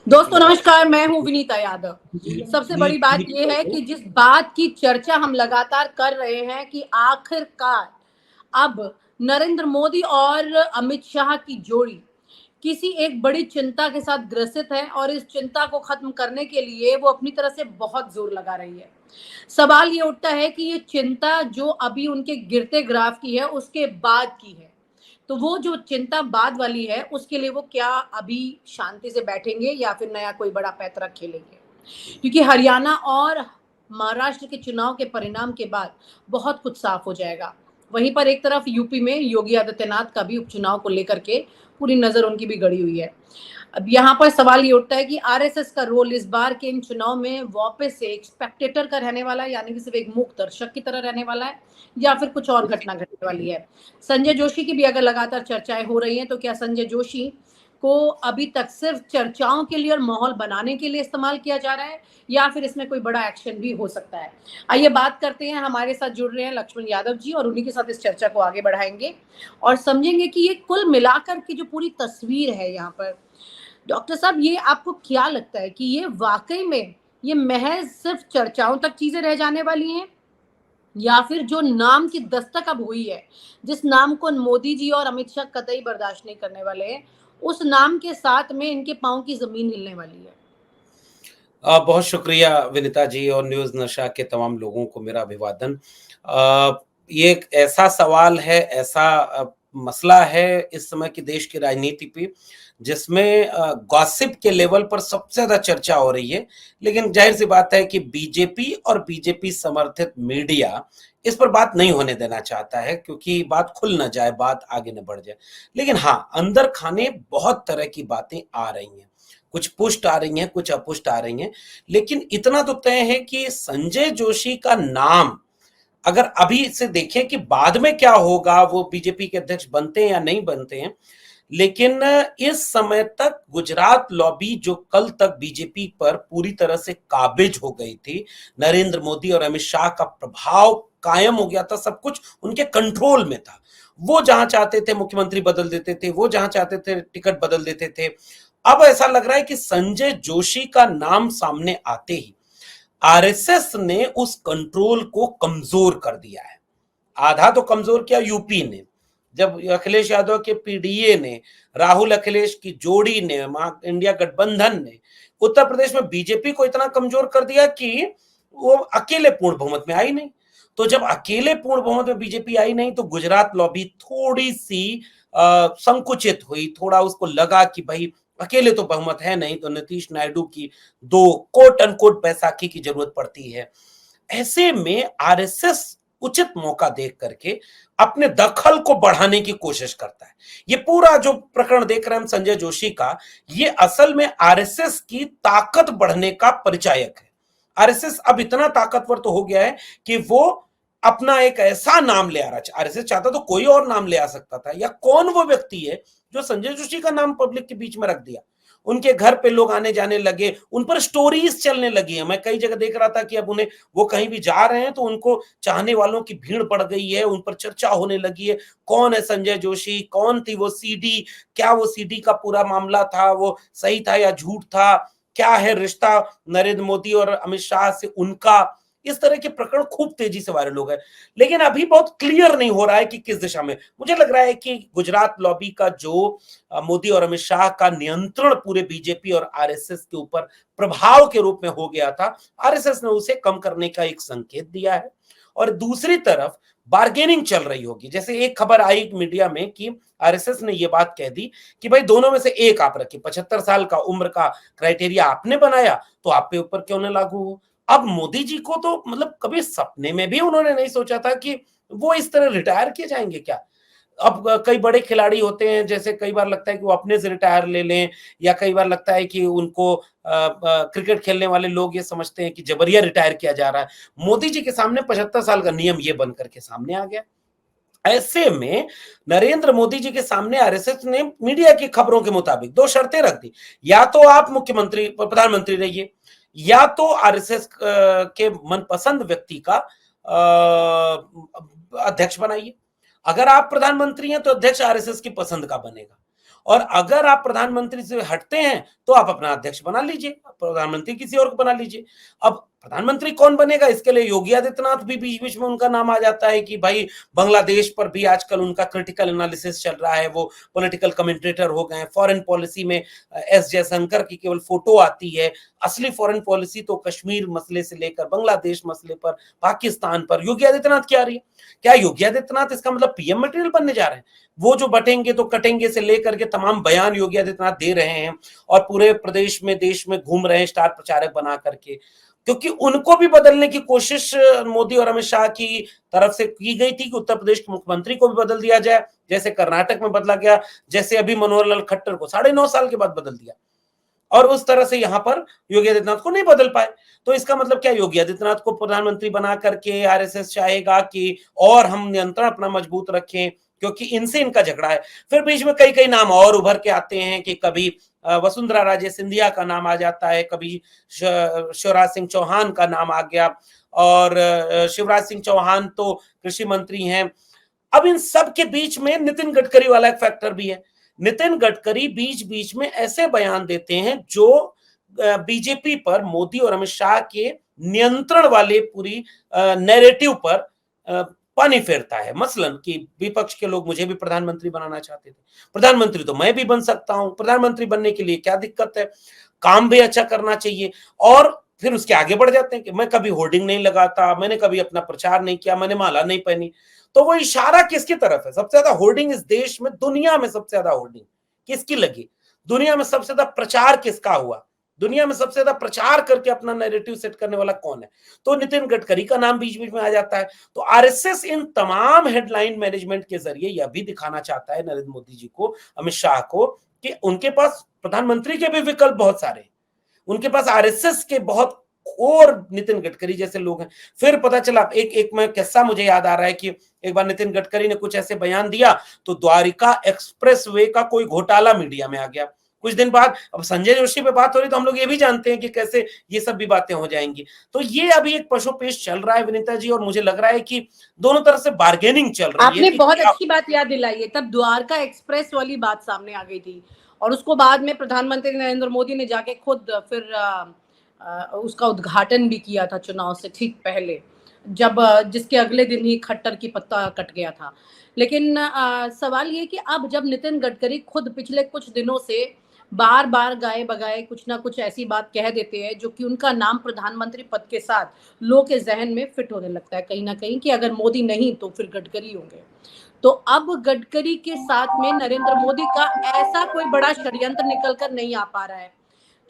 दोस्तों नमस्कार, मैं हूं विनीता यादव। सबसे बड़ी बात यह है कि जिस बात की चर्चा हम लगातार कर रहे हैं कि आखिरकार अब नरेंद्र मोदी और अमित शाह की जोड़ी किसी एक बड़ी चिंता के साथ ग्रसित है और इस चिंता को खत्म करने के लिए वो अपनी तरह से बहुत जोर लगा रही है। सवाल ये उठता है कि ये चिंता जो अभी उनके गिरते ग्राफ की है उसके बाद की है, तो वो जो चिंता बाद वाली है उसके लिए वो क्या अभी शांति से बैठेंगे या फिर नया कोई बड़ा पैंतरा खेलेंगे? क्योंकि हरियाणा और महाराष्ट्र के चुनाव के परिणाम के बाद बहुत कुछ साफ हो जाएगा। वहीं पर एक तरफ यूपी में योगी आदित्यनाथ का भी उपचुनाव को लेकर के पूरी नजर उनकी भी गड़ी हुई है। अब यहाँ पर सवाल ये उठता है कि आरएसएस का रोल इस बार के इन चुनाव में वापस से एक स्पेक्टेटर का रहने वाला है, यानी कि सिर्फ एक मूक दर्शक की तरह रहने वाला है, या फिर कुछ और घटना घटने वाली है। संजय जोशी की भी अगर लगातार चर्चाएं हो रही हैं, तो क्या संजय जोशी को अभी तक सिर्फ चर्चाओं के लिए और माहौल बनाने के लिए इस्तेमाल किया जा रहा है, या फिर इसमें कोई बड़ा एक्शन भी हो सकता है? आइए बात करते हैं। हमारे साथ जुड़ रहे हैं लक्ष्मण यादव जी, और उन्हीं के साथ इस चर्चा को आगे बढ़ाएंगे और समझेंगे कि ये कुल मिलाकर की जो पूरी तस्वीर है यहाँ पर। डॉक्टर साहब, ये आपको क्या लगता है कि ये वाकई में ये महज सिर्फ चर्चाओं तक चीजें रह जाने वाली हैं, या फिर जो नाम की दस्तक अब हुई है, जिस नाम को मोदी जी और अमित शाह कतई बर्दाश्त नहीं करने वाले हैं, उस नाम के साथ में इनके पांव की जमीन हिलने वाली है? बहुत शुक्रिया विनीता जी और न्यूज़ नशा के तमाम लोगों को मेरा अभिवादन। ये एक ऐसा सवाल है, ऐसा मसला है इस समय की देश की राजनीति पे, जिसमें गॉसिप के लेवल पर सबसे ज़्यादा चर्चा हो रही है। लेकिन ज़ाहिर-सी बात है कि बीजेपी और बीजेपी समर्थित मीडिया इस पर बात नहीं होने देना चाहता है, क्योंकि बात खुल ना जाए, बात आगे ना बढ़ जाए। लेकिन हाँ, अंदर खाने बहुत तरह की बातें आ रही हैं। कुछ पुष्ट आ रही हैं, कुछ अपुष्ट आ रही हैं, लेकिन इतना तो तय है कि संजय जोशी का नाम अगर अभी से देखें कि बाद में क्या होगा, वो बीजेपी के अध्यक्ष बनते हैं या नहीं बनते हैं, लेकिन इस समय तक गुजरात लॉबी जो कल तक बीजेपी पर पूरी तरह से काबिज हो गई थी, नरेंद्र मोदी और अमित शाह का प्रभाव कायम हो गया था, सब कुछ उनके कंट्रोल में था। वो जहां चाहते थे मुख्यमंत्री बदल देते थे, वो जहां चाहते थे टिकट बदल देते थे। अब ऐसा लग रहा है कि संजय जोशी का नाम सामने आते ही आरएसएस ने उस कंट्रोल को कमजोर कर दिया है। आधा तो कमजोर किया यूपी ने, जब अखिलेश यादव के पीडीए ने, राहुल अखिलेश की जोड़ी ने, इंडिया गठबंधन ने उत्तर प्रदेश में बीजेपी को इतना कमजोर कर दिया कि वो अकेले पूर्ण बहुमत में आई नहीं। तो जब अकेले पूर्ण बहुमत में बीजेपी आई नहीं, तो गुजरात लॉबी थोड़ी सी संकुचित हुई। थोड़ा उसको लगा कि भाई अकेले तो बहुमत है नहीं, तो नीतीश नायडू की दो कोट अनकोट बैसाखी की जरूरत पड़ती है। ऐसे में आरएसएस उचित मौका देख करके अपने दखल को बढ़ाने की कोशिश करता है। ये पूरा जो प्रकरण देख रहे हैं हम संजय जोशी का, ये असल में आरएसएस की ताकत बढ़ने का परिचायक है। आरएसएस अब इतना ताकतवर तो हो गया है कि वो अपना एक ऐसा नाम ले आ रहा है। आरएसएस चाहता तो कोई और नाम ले आ सकता था, या कौन वो व्यक्ति है जो संजय जोशी का नाम पब्लिक के बीच में रख दिया। उनके घर पे लोग आने जाने लगे, उन पर स्टोरीज चलने लगी है। मैं कई जगह देख रहा था कि अब उन्हें, वो कहीं भी जा रहे हैं तो उनको चाहने वालों की भीड़ बढ़ गई है, उन पर चर्चा होने लगी है। कौन है संजय जोशी, कौन थी वो सीडी, क्या वो सीडी का पूरा मामला था, वो सही था या झूठ था, क्या है रिश्ता नरेंद्र मोदी और अमित शाह से उनका। इस तरह के प्रकरण खूब तेजी से वायरल हो गए, लेकिन अभी बहुत क्लियर नहीं हो रहा है कि किस दिशा में। मुझे लग रहा है कि गुजरात लॉबी का जो मोदी और अमित शाह का नियंत्रण पूरे बीजेपी और आरएसएस के ऊपर प्रभाव के रूप में हो गया था, आरएसएस ने उसे कम करने का एक संकेत दिया है। और दूसरी तरफ बार्गेनिंग चल रही होगी। जैसे एक खबर आई मीडिया में कि आरएसएस ने यह बात कह दी कि भाई दोनों में से एक आप रखिए, 75 साल का उम्र का क्राइटेरिया आपने बनाया तो आप पे ऊपर क्यों ना लागू हो। अब मोदी जी को तो मतलब कभी सपने में भी उन्होंने नहीं सोचा था कि वो इस तरह रिटायर किए जाएंगे क्या। अब कई बड़े खिलाड़ी होते हैं, जैसे कई बार लगता है कि वो अपने से रिटायर ले लें, या कई बार लगता है कि उनको क्रिकेट खेलने वाले लोग ये समझते हैं कि जबरिया रिटायर किया जा रहा है। मोदी जी के सामने 75 साल का नियम ये बन करके सामने आ गया। ऐसे में नरेंद्र मोदी जी के सामने आरएसएस ने मीडिया की खबरों के मुताबिक दो शर्तें रख दी। या तो आप मुख्यमंत्री प्रधानमंत्री रहिए, या तो आरएसएस के मनपसंद व्यक्ति का अध्यक्ष बनाइए। अगर आप प्रधानमंत्री हैं तो अध्यक्ष आरएसएस की पसंद का बनेगा, और अगर आप प्रधानमंत्री से हटते हैं तो आप अपना अध्यक्ष बना लीजिए, प्रधानमंत्री किसी और को बना लीजिए। अब प्रधानमंत्री कौन बनेगा, इसके लिए योगी आदित्यनाथ भी बीच-बीच में उनका नाम आ जाता है कि भाई बांग्लादेश पर भी आजकल उनका क्रिटिकल एनालिसिस चल रहा है, वो पॉलिटिकल कमेंटेटर हो गए हैं। फॉरेन पॉलिसी में एस जयशंकर की केवल फोटो आती है, असली फॉरेन पॉलिसी तो कश्मीर मसले से लेकर बांग्लादेश मसले पर, पाकिस्तान पर योगी आदित्यनाथ की आ रही है। क्या योगी आदित्यनाथ इसका मतलब पीएम मटेरियल बनने जा रहे हैं? वो जो बटेंगे तो कटेंगे से लेकर के तमाम बयान योगी आदित्यनाथ दे रहे हैं और पूरे प्रदेश में देश में घूम रहे हैं स्टार प्रचारक बना करके, क्योंकि उनको भी बदलने की कोशिश मोदी और अमित शाह की तरफ से की गई थी कि उत्तर प्रदेश के मुख्यमंत्री को भी बदल दिया जाए, जैसे कर्नाटक में बदला गया, जैसे अभी मनोहर लाल खट्टर को 9.5 साल के बाद बदल दिया, और उस तरह से यहां पर योगी आदित्यनाथ को नहीं बदल पाए। तो इसका मतलब क्या, योगी आदित्यनाथ को प्रधानमंत्री बना करके आरएसएस चाहेगा कि और हम नियंत्रण अपना मजबूत रखें, क्योंकि इनसे इनका झगड़ा है। फिर बीच में कई कई नाम और उभर के आते हैं कि कभी वसुंधरा राजे सिंधिया का नाम आ जाता है, कभी शिवराज सिंह चौहान का नाम आ गया, और शिवराज सिंह चौहान तो कृषि मंत्री हैं। अब इन सब के बीच में नितिन गडकरी वाला एक फैक्टर भी है। नितिन गडकरी बीच बीच में ऐसे बयान देते हैं जो बीजेपी पर, मोदी और अमित शाह के नियंत्रण वाले पूरी नैरेटिव पर पानी फेरता है। मसलन कि विपक्ष के लोग मुझे भी प्रधानमंत्री बनाना चाहते थे, प्रधानमंत्री तो मैं भी बन सकता हूं, प्रधानमंत्री बनने के लिए क्या दिक्कत है, काम भी अच्छा करना चाहिए। और फिर उसके आगे बढ़ जाते हैं कि मैं कभी होर्डिंग नहीं लगाता, मैंने कभी अपना प्रचार नहीं किया, मैंने माला नहीं पहनी। तो वो इशारा किसकी तरफ है? सबसे ज्यादा होर्डिंग इस देश में, दुनिया में सबसे ज्यादा होर्डिंग किसकी लगी? दुनिया में सबसे ज्यादा प्रचार किसका हुआ? दुनिया में सबसे ज्यादा प्रचार करके अपना नैरेटिव सेट करने वाला कौन है? तो नितिन गडकरी का नाम बीच बीच में आ जाता है। तो आरएसएस इन तमाम हेडलाइन मैनेजमेंट के जरिए यह भी दिखाना चाहता है नरेंद्र मोदी जी को, अमित शाह को, कि उनके पास प्रधानमंत्री के भी विकल्प बहुत सारे हैं, उनके पास आरएसएस के बहुत और नितिन गडकरी जैसे लोग हैं। फिर पता चला, एक मैं किस्सा मुझे याद आ रहा है कि एक बार नितिन गडकरी ने कुछ ऐसे बयान दिया तो द्वारिका एक्सप्रेसवे का कोई घोटाला मीडिया में आ गया। कुछ दिन बाद अब संजय जोशी पे बात हो रही तो हम लोग ये भी जानते हैं कि कैसे ये सब भी बातें हो जाएंगी। तो ये अभी एक पशुपेश चल रहा है विनीता जी, और मुझे लग रहा है कि दोनों तरफ से बार्गेनिंग चल रही है। आपने बहुत अच्छी बात याद दिलाई है, तब द्वारका एक्सप्रेस वाली बात सामने आ गई थी, और उसको बाद में प्रधानमंत्री नरेंद्र मोदी ने जाके खुद फिर उसका उद्घाटन भी किया था चुनाव से ठीक पहले, जब जिसके अगले दिन ही खट्टर की पत्ता कट गया था। लेकिन सवाल ये कि अब जब नितिन गडकरी खुद पिछले कुछ दिनों से बार बार गाए बगाए कुछ ना कुछ ऐसी बात कह देते हैं जो कि उनका नाम प्रधानमंत्री पद के साथ लोग के जहन में फिट होने लगता है कहीं ना कहीं, कि अगर मोदी नहीं तो फिर गडकरी होंगे। तो अब गडकरी के साथ में नरेंद्र मोदी का ऐसा कोई बड़ा षड्यंत्र निकल कर नहीं आ पा रहा है,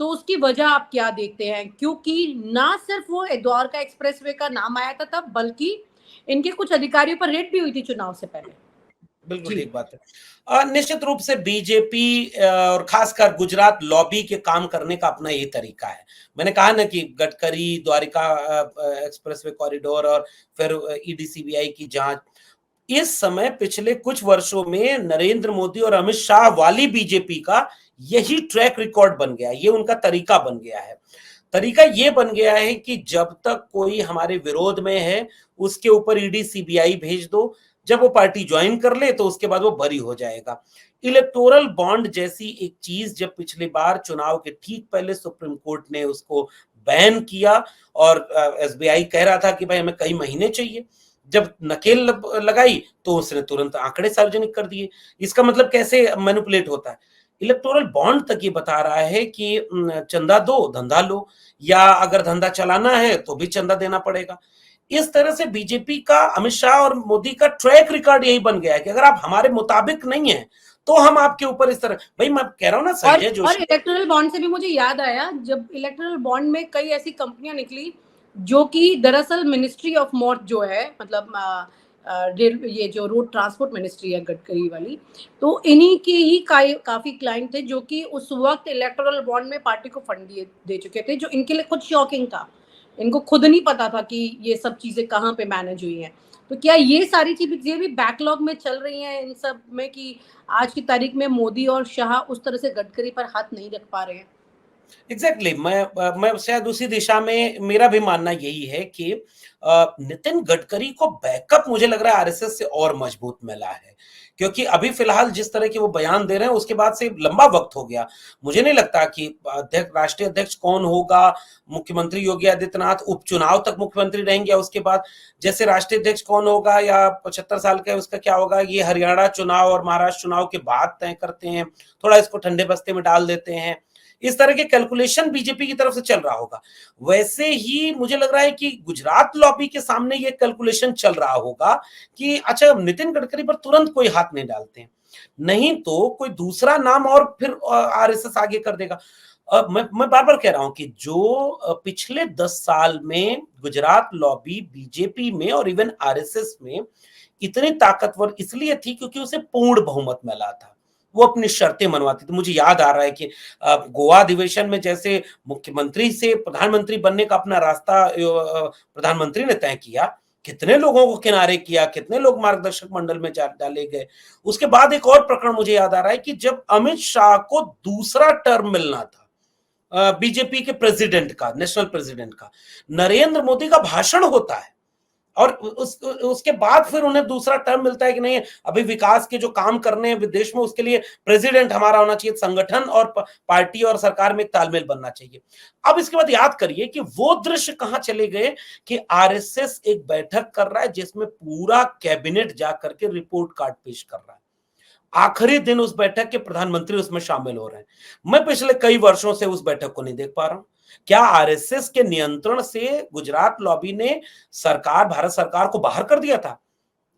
तो उसकी वजह आप क्या देखते हैं? क्योंकि ना सिर्फ वो द्वारका एक्सप्रेसवे का नाम आया था तब, बल्कि इनके कुछ अधिकारियों पर रेड भी हुई थी चुनाव से पहले। बिल्कुल ठीक बात है। निश्चित रूप से बीजेपी और खासकर गुजरात लॉबी के काम करने का अपना ये तरीका है। मैंने कहा ना कि गडकरी, द्वारिका एक्सप्रेसवे कॉरिडोर और फिर ईडी सीबीआई की जांच, इस समय पिछले कुछ वर्षों में नरेंद्र मोदी और अमित शाह वाली बीजेपी का यही ट्रैक रिकॉर्ड बन गया, ये उनका तरीका बन गया है। तरीका ये बन गया है कि जब तक कोई हमारे विरोध में है उसके ऊपर ईडी सीबीआई भेज दो, जब वो पार्टी ज्वाइन कर ले तो उसके बाद वो बरी हो जाएगा। इलेक्टोरल बॉन्ड जैसी एक चीज जब पिछली बार चुनाव के ठीक पहले सुप्रीम कोर्ट ने उसको बैन किया और एसबीआई कह रहा था कि भाई हमें कई महीने चाहिए, जब नकेल लगाई तो उसने तुरंत आंकड़े सार्वजनिक कर दिए। इसका मतलब कैसे मैनिपुलेट होता है? इलेक्टोरल बॉन्ड तक ये बता रहा है कि चंदा दो धंधा लो, या अगर धंधा चलाना है तो भी चंदा देना पड़ेगा। इस तरह से बीजेपी का, अमित शाह और मोदी का ट्रैक रिकॉर्ड यही बन गया है कि अगर आप हमारे मुताबिक नहीं है तो हम आपके ऊपर इस तरह, भाई मैं कह रहा हूं ना संजय जोशी। और इलेक्टोरल बॉन्ड से भी मुझे याद आया, जब इलेक्टोरल बॉन्ड में कई ऐसी कंपनियां निकली जो कि दरअसल मिनिस्ट्री ऑफ मोर्ट जो है, मतलब ये जो रोड ट्रांसपोर्ट मिनिस्ट्री है गडकरी वाली, तो इन्हीं के ही काफी क्लाइंट थे जो कि उस वक्त इलेक्टोरल बॉन्ड में पार्टी को फंड दे चुके थे, जो इनके लिए खुद शॉकिंग था। इनको खुद नहीं पता था कि ये सब चीजें कहाँ पे मैनेज हुई हैं। तो क्या ये सारी चीजें भी बैकलॉग में चल रही हैं इन सब में, कि आज की तारीख में मोदी और शाह उस तरह से गडकरी पर हाथ नहीं रख पा रहे हैं? एग्जैक्टली मैं शायद उसी दिशा में, मेरा भी मानना यही है कि नितिन गडकरी को बैकअप मुझे लग रहा है आरएसएस से और मजबूत मिला है, क्योंकि अभी फिलहाल जिस तरह के वो बयान दे रहे हैं उसके बाद से लंबा वक्त हो गया। मुझे नहीं लगता कि राष्ट्रीय अध्यक्ष कौन होगा, मुख्यमंत्री योगी आदित्यनाथ उपचुनाव तक मुख्यमंत्री रहेंगे, उसके बाद जैसे राष्ट्रीय अध्यक्ष कौन होगा या 75 साल का है उसका क्या होगा, ये हरियाणा चुनाव और महाराष्ट्र चुनाव के बाद तय करते हैं, थोड़ा इसको ठंडे बस्ते में डाल देते हैं। इस तरह के कैलकुलेशन बीजेपी की तरफ से चल रहा होगा। वैसे ही मुझे लग रहा है कि गुजरात लॉबी के सामने ये कैलकुलेशन चल रहा होगा कि अच्छा नितिन गडकरी पर तुरंत कोई हाथ नहीं डालते हैं, नहीं तो कोई दूसरा नाम और फिर आरएसएस आगे कर देगा। मैं बार बार कह रहा हूं कि जो पिछले 10 साल में गुजरात लॉबी बीजेपी में और इवन आरएसएस में इतनी ताकतवर इसलिए थी क्योंकि उसे पूर्ण बहुमत मिला था, वो अपनी शर्तें मनवाती थी। मुझे याद आ रहा है कि गोवा अधिवेशन में जैसे मुख्यमंत्री से प्रधानमंत्री बनने का अपना रास्ता प्रधानमंत्री ने तय किया, कितने लोगों को किनारे किया, कितने लोग मार्गदर्शक मंडल में डाले गए। उसके बाद एक और प्रकरण मुझे याद आ रहा है कि जब अमित शाह को दूसरा टर्म मिलना था बीजेपी के प्रेसिडेंट का, नेशनल प्रेसिडेंट का, नरेंद्र मोदी का भाषण होता है और उसके बाद फिर उन्हें दूसरा टर्म मिलता है कि नहीं अभी विकास के जो काम करने हैं विदेश में उसके लिए प्रेसिडेंट हमारा होना चाहिए, संगठन और पार्टी और सरकार में एक तालमेल बनना चाहिए। अब इसके बाद याद करिए कि वो दृश्य कहां चले गए कि आरएसएस एक बैठक कर रहा है जिसमें पूरा कैबिनेट जाकर के रिपोर्ट कार्ड पेश कर रहा है, आखिरी दिन उस बैठक के प्रधानमंत्री उसमें शामिल हो रहे हैं। मैं पिछले कई वर्षों से उस बैठक को नहीं देख पा रहा हूं। क्या आरएसएस के नियंत्रण से गुजरात लॉबी ने सरकार, भारत सरकार को बाहर कर दिया था?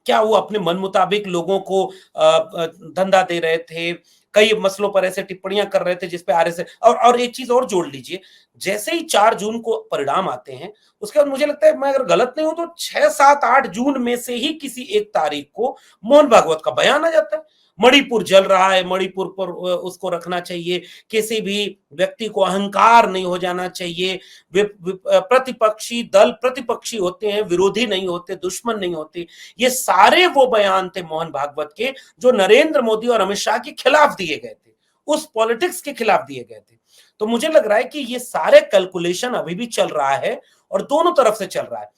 क्या वो अपने मन मुताबिक लोगों को धंधा दे रहे थे, कई मसलों पर ऐसे टिप्पणियां कर रहे थे जिसपे आरएसएस और एक चीज और जोड़ लीजिए, जैसे ही 4 जून को परिणाम आते हैं उसके बाद मुझे लगता है, मैं अगर गलत नहीं हूं तो 6, 7, 8 जून में से ही किसी एक तारीख को मोहन भागवत का बयान आ जाता है, मणिपुर जल रहा है, मणिपुर पर उसको रखना चाहिए, किसी भी व्यक्ति को अहंकार नहीं हो जाना चाहिए, प्रतिपक्षी दल प्रतिपक्षी होते हैं, विरोधी नहीं होते, दुश्मन नहीं होते। ये सारे वो बयान थे मोहन भागवत के जो नरेंद्र मोदी और अमित शाह के खिलाफ दिए गए थे, उस पॉलिटिक्स के खिलाफ दिए गए थे। तो मुझे लग रहा है कि ये सारे कैलकुलेशन अभी भी चल रहा है और दोनों तरफ से चल रहा है।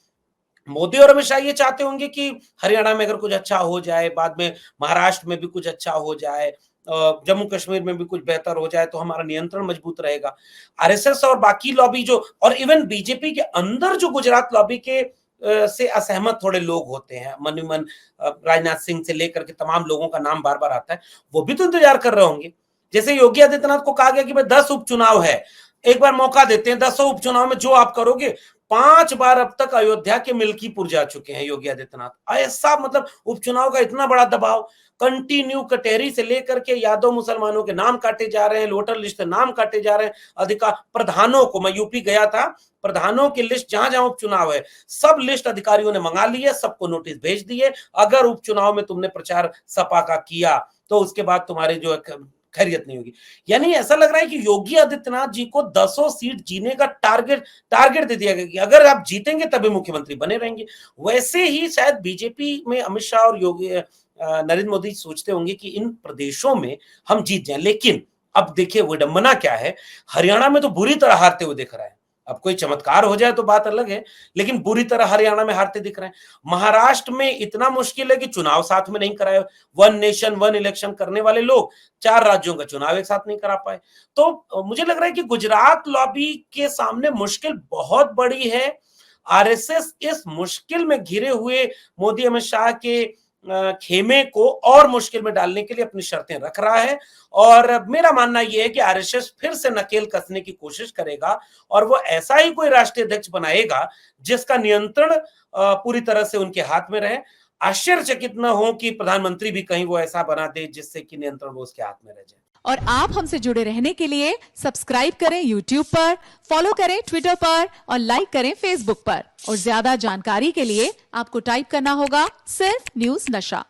मोदी और अमित शाह ये चाहते होंगे कि हरियाणा में अगर कुछ अच्छा हो जाए, बाद में महाराष्ट्र में भी कुछ अच्छा हो जाए, जम्मू कश्मीर में भी कुछ बेहतर हो जाए तो हमारा नियंत्रण मजबूत रहेगा। आरएसएस और बाकी लॉबी जो, और इवन बीजेपी के अंदर जो गुजरात लॉबी के से असहमत थोड़े लोग होते हैं, मन ही मन राजनाथ सिंह से लेकर के तमाम लोगों का नाम बार बार आता है, वो भी तो इंतजार कर रहे होंगे। जैसे योगी आदित्यनाथ को कहा गया कि भाई 10 उपचुनाव है, एक बार मौका देते हैं, 10 उपचुनाव में जो आप करोगे। 5 बार अब तक अयोध्या के मिल्कीपुर जा चुके हैं योगी आदित्यनाथ। ऐसा मतलब उपचुनाव का इतना बड़ा दबाव, कंटिन्यू कटेरी से लेकर के यादव मुसलमानों के नाम काटे जा रहे हैं, वोटर लिस्ट से नाम काटे जा रहे हैं, अधिकार प्रधानों को, मैं यूपी गया था, प्रधानों की लिस्ट जहां जहां उपचुनाव है सब लिस्ट अधिकारियों ने मंगा ली है, सबको नोटिस भेज दिए, अगर उपचुनाव में तुमने प्रचार सपा का किया तो उसके बाद तुम्हारे जो खैरियत नहीं होगी। यानी ऐसा लग रहा है कि योगी आदित्यनाथ जी को 10 सीट जीने का टारगेट दे दिया गया कि अगर आप जीतेंगे तभी मुख्यमंत्री बने रहेंगे। वैसे ही शायद बीजेपी में अमित शाह और योगी नरेंद्र मोदी सोचते होंगे कि इन प्रदेशों में हम जीत जाएं। लेकिन अब देखिए विडंबना क्या है, हरियाणा में तो बुरी तरह हारते हुए दिख रहा है। अब कोई चमत्कार हो जाए तो बात अलग है, लेकिन बुरी तरह हरियाणा में हारते दिख रहे हैं। महाराष्ट्र में इतना मुश्किल है कि चुनाव साथ में नहीं कराए, 1 नेशन 1 इलेक्शन करने वाले लोग 4 राज्यों का चुनाव एक साथ नहीं करा पाए। तो मुझे लग रहा है कि गुजरात लॉबी के सामने मुश्किल बहुत बड़ी है। आरएसएस इस मुश्किल में घिरे हुए मोदी अमित शाह के खेमे को और मुश्किल में डालने के लिए अपनी शर्तें रख रहा है, और मेरा मानना यह है कि आरएसएस फिर से नकेल कसने की कोशिश करेगा और वो ऐसा ही कोई राष्ट्रीय अध्यक्ष बनाएगा जिसका नियंत्रण पूरी तरह से उनके हाथ में रहे। आश्चर्यचकित न हो कि प्रधानमंत्री भी कहीं वो ऐसा बना दे जिससे कि नियंत्रण वो उसके हाथ में रह जाए। और आप हमसे जुड़े रहने के लिए सब्सक्राइब करें YouTube पर, फॉलो करें Twitter पर और लाइक करें Facebook पर। और ज्यादा जानकारी के लिए आपको टाइप करना होगा सिर्फ न्यूज़ नशा।